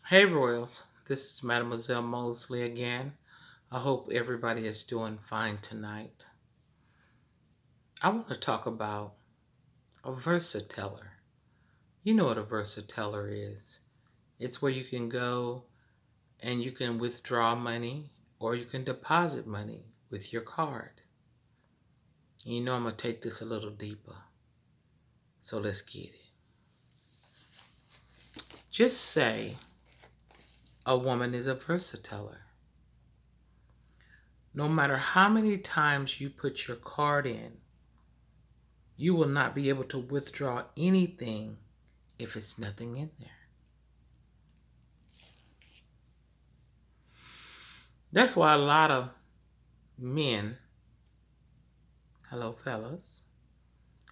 Hey Royals, this is Mademoiselle Mosley again. I hope everybody is doing fine tonight. I want to talk about a versateller. You know what a versateller is. It's where you can go and you can withdraw money or you can deposit money with your card. You know I'm going to take this a little deeper. So let's get it. Just say a woman is a versateller. No matter how many times you put your card in, you will not be able to withdraw anything if it's nothing in there. That's why a lot of men, hello fellas,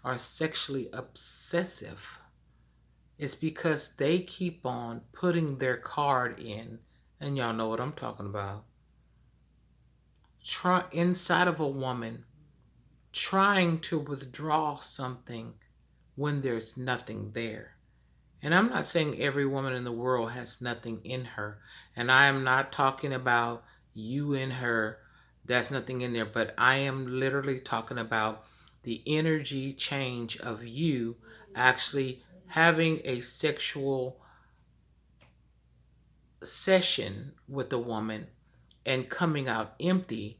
are sexually obsessive. It's because they keep on putting their card in, and y'all know what I'm talking about. Try inside of a woman, trying to withdraw something when there's nothing there. And I'm not saying every woman in the world has nothing in her. And I am not talking about you in her. That's nothing in there. But I am literally talking about the energy change of you actually having a sexual session with a woman and coming out empty.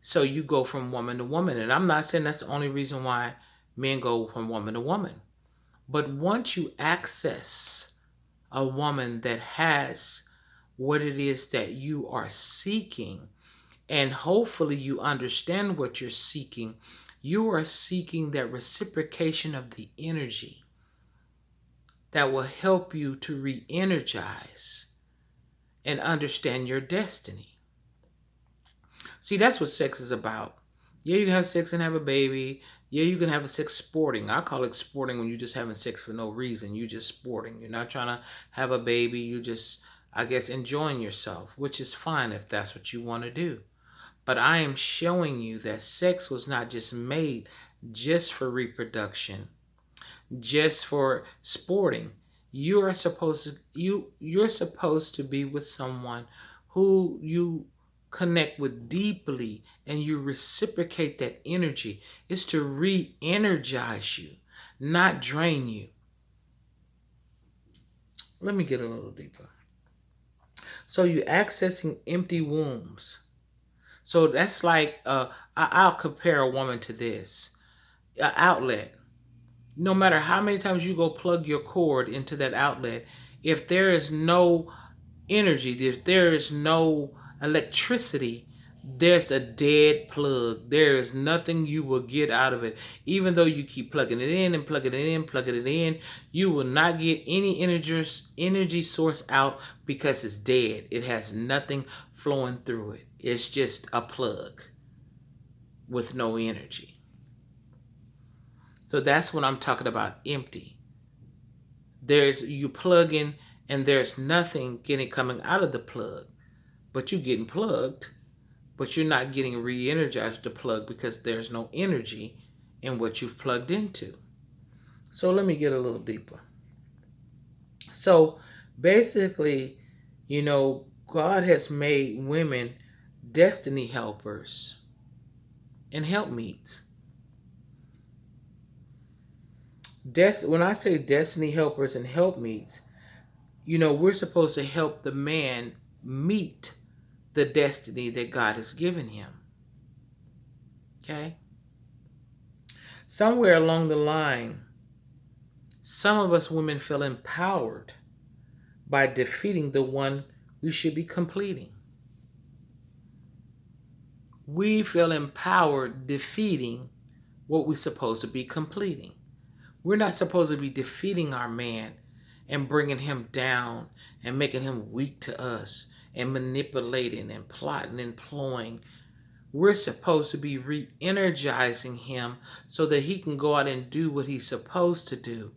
So you go from woman to woman. And I'm not saying that's the only reason why men go from woman to woman. But once you access a woman that has what it is that you are seeking, and hopefully you understand what you're seeking, you are seeking that reciprocation of the energy that will help you to re energize and understand your destiny. See, that's what sex is about. Yeah, you can have sex and have a baby. Yeah, you can have a sex sporting. I call it sporting when you're just having sex for no reason. You just sporting. You're not trying to have a baby. You just, I guess, enjoying yourself, which is fine if that's what you want to do. But I am showing you that sex was not just made just for reproduction, just for sporting. You're supposed to be with someone who you connect with deeply and you reciprocate that energy. It's to re-energize you, not drain you. Let me get a little deeper. So you're accessing empty wombs. So that's like I'll compare a woman to this. An outlet. No matter how many times you go plug your cord into that outlet, if there is no energy, if there is no electricity, there's a dead plug. There is nothing you will get out of it. Even though you keep plugging it in and plugging it in, plugging it in, you will not get any energy source out because it's dead. It has nothing flowing through it. It's just a plug with no energy. So that's what I'm talking about, empty. There's you plug in and there's nothing getting coming out of the plug. But you're getting plugged, but you're not getting re-energized with the plug because there's no energy in what you've plugged into. So let me get a little deeper. So basically, God has made women destiny helpers and helpmeets. When I say destiny helpers and helpmeets, we're supposed to help the man meet the destiny that God has given him. Okay? Somewhere along the line, some of us women feel empowered by defeating the one we should be completing. We feel empowered defeating what we're supposed to be completing. We're not supposed to be defeating our man and bringing him down and making him weak to us and manipulating and plotting and ploying. We're supposed to be re-energizing him so that he can go out and do what he's supposed to do.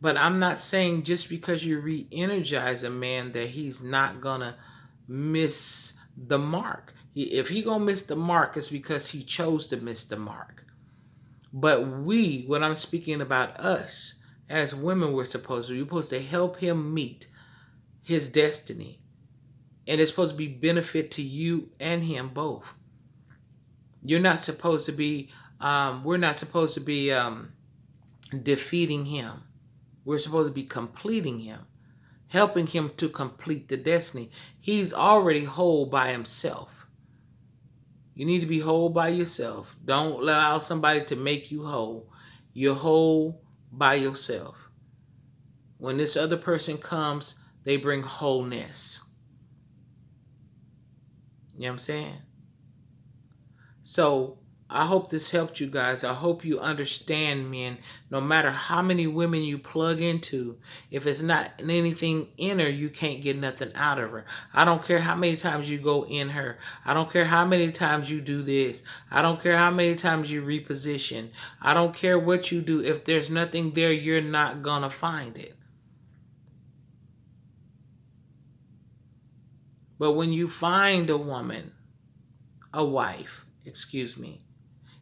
But I'm not saying just because you re-energize a man that he's not gonna miss the mark. If he gonna miss the mark, it's because he chose to miss the mark. But what I'm speaking about us as women, we're supposed to help him meet his destiny. And it's supposed to be benefit to you and him both. You're not supposed to be, we're not supposed to be defeating him. We're supposed to be completing him, helping him to complete the destiny. He's already whole by himself. You need to be whole by yourself. Don't allow somebody to make you whole. You're whole by yourself. When this other person comes, they bring wholeness. You know what I'm saying? So I hope this helped you guys. I hope you understand, men. No matter how many women you plug into, if it's not anything in her, you can't get nothing out of her. I don't care how many times you go in her. I don't care how many times you do this. I don't care how many times you reposition. I don't care what you do. If there's nothing there, you're not gonna find it. But when you find a woman, a wife, excuse me,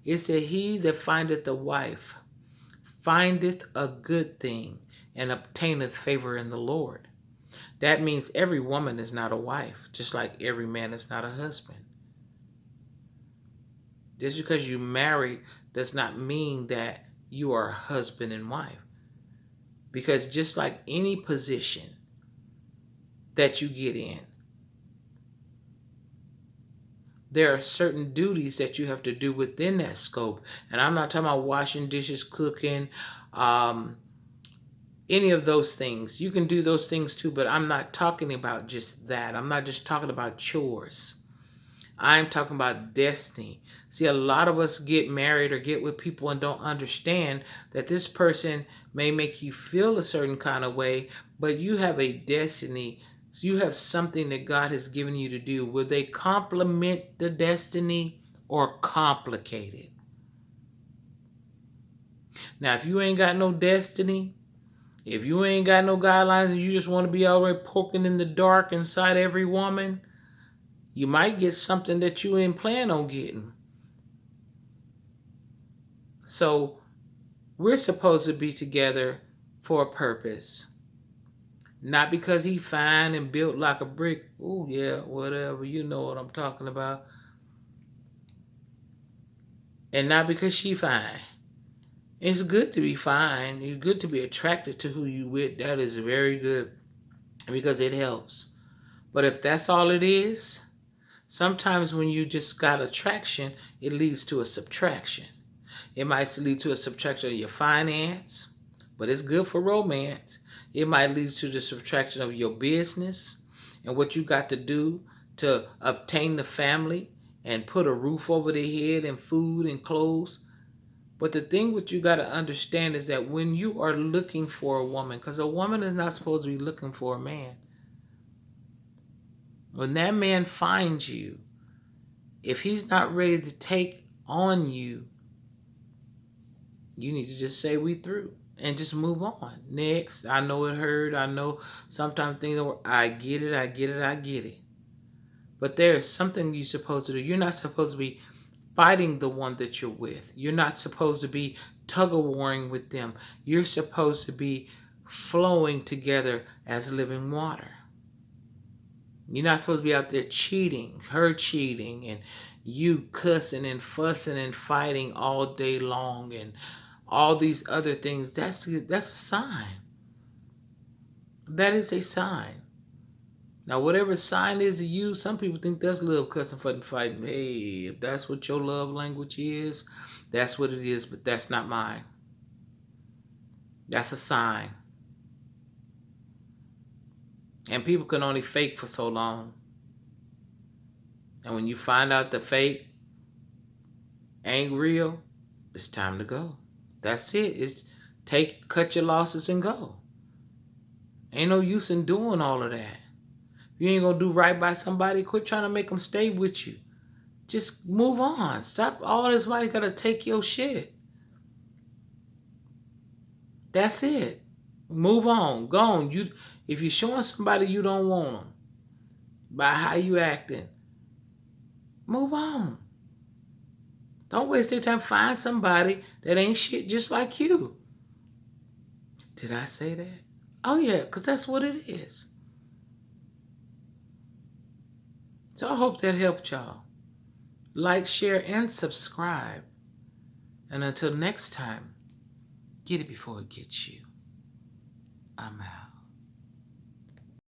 it said, he that findeth a wife findeth a good thing and obtaineth favor in the Lord. That means every woman is not a wife, just like every man is not a husband. Just because you married does not mean that you are husband and wife. Because just like any position that you get in, there are certain duties that you have to do within that scope. And I'm not talking about washing dishes, cooking, any of those things. You can do those things too, but I'm not talking about just that. I'm not just talking about chores. I'm talking about destiny. See, a lot of us get married or get with people and don't understand that this person may make you feel a certain kind of way, but you have a destiny. So you have something that God has given you to do. Will they complement the destiny or complicate it? Now, if you ain't got no destiny, if you ain't got no guidelines and you just want to be out there poking in the dark inside every woman, you might get something that you ain't plan on getting. So we're supposed to be together for a purpose. Not because he fine and built like a brick. Oh yeah, whatever. You know what I'm talking about. And not because she fine. It's good to be fine. It's good to be attracted to who you with. That is very good because it helps. But if that's all it is, sometimes when you just got attraction, it leads to a subtraction. It might lead to a subtraction of your finance, but it's good for romance. It might lead to the subtraction of your business and what you got to do to obtain the family and put a roof over their head and food and clothes. But the thing what you got to understand is that when you are looking for a woman, because a woman is not supposed to be looking for a man. When that man finds you, if he's not ready to take on you, you need to just say we through and just move on. Next, I know it hurt. I know sometimes things don't work. I get it. But there is something you're supposed to do. You're not supposed to be fighting the one that you're with. You're not supposed to be tug-of-warring with them. You're supposed to be flowing together as living water. You're not supposed to be out there cheating, her cheating, and you cussing and fussing and fighting all day long and all these other things. That's a sign. That is a sign. Now, whatever sign is to you, some people think that's love, cussing, fucking, fighting. Hey, if that's what your love language is, that's what it is, but that's not mine. That's a sign. And people can only fake for so long. And when you find out the fake ain't real, it's time to go. That's it. It's cut your losses and go. Ain't no use in doing all of that. If you ain't gonna do right by somebody, quit trying to make them stay with you. Just move on. Stop all this money gotta take your shit. That's it. Move on. Go on. If you're showing somebody you don't want them by how you acting, move on. Don't waste your time. Find somebody that ain't shit just like you. Did I say that? Oh yeah, because that's what it is. So I hope that helped y'all. Like, share, and subscribe. And until next time, get it before it gets you. I'm out.